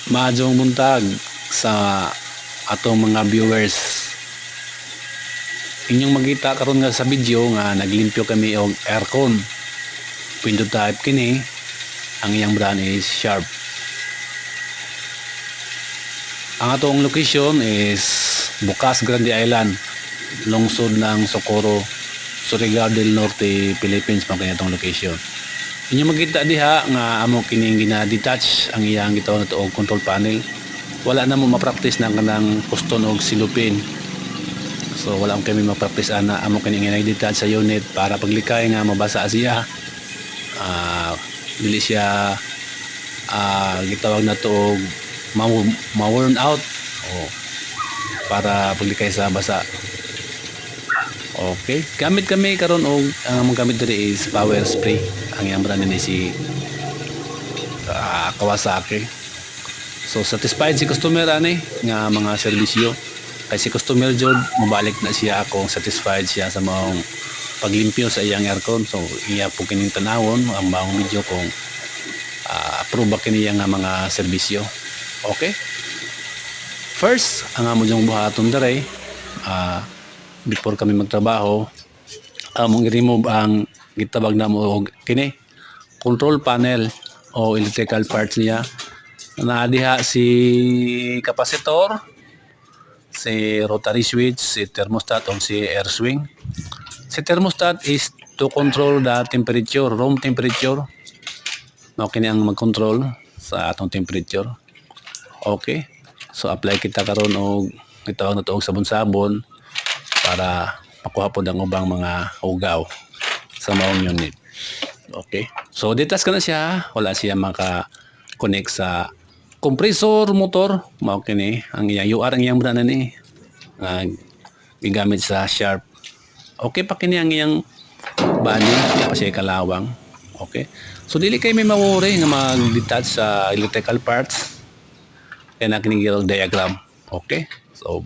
Maadjong buntag sa atong mga viewers. Inyong makita karon nga sa video nga naglimpyo kami og aircon. Pindot type kini, ang iyang brand is Sharp. Ang atong location is Bukas, Grande Island, lungsod ng Socorro, Surigao del Norte, Philippines pa kanya itong location. Inyo makita diha nga amo kining gina-detach ang iyang gitawag na og control panel. Wala na mo ma-practice ng kanang kuston og silupin. So wala kami ma-practice ana amo kining gina-detach sa unit para paglikay nga mabasa siya. Dili siya gitawag na to og ma-worn out para paglikay sa basa. Okay, gamit kami karon og ang gamit diri is power spray. Ang iyang brand ni si Kawasaki. So satisfied si customer ani nga mga serbisyo. Kay si customer jud mabalik na siya kung satisfied siya sa maong paglimpyo sa iyang aircon. So iya po kining tanawon ang maong video kung approve ba kini nga mga serbisyo. Okay? First, ang amo jong buhaton dere before kami magtrabaho, among i-remove ang gitabag na mo og kini control panel o electrical parts niya. Naadiha si capacitor, si rotary switch, si thermostat o si air swing. Si thermostat is to control the temperature, room temperature. Mao kini ang mag-control sa atong temperature. Okay? So apply kita karon og gitawag na to og sabon-sabon para makuha po ang ubang mga ugaw sa maong unit. Okay. So ditas ka na siya, wala siya maka-connect sa compressor motor. Mao kini ang iyang UR ang iyang brand ni gigamit sa Sharp. Okay pa kini ang iyang body, pa siya kalawang. Okay. So dili kay may mawori nga mag-detach sa electrical parts. Kaya na kini diagram. Okay. So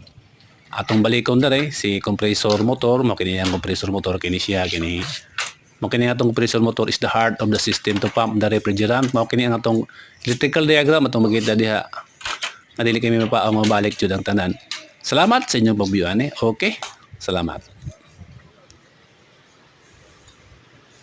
atong balikon dere si compressor motor, mao kini ang compressor motor kini siya kini. Mao kini atong compressor motor is the heart of the system to pump the refrigerant. Mao kini ang atong electrical diagram atong makita diha. Nadili kami mabalik jud ang tanan. Salamat sa inyong pag-view ani. Okay? Salamat.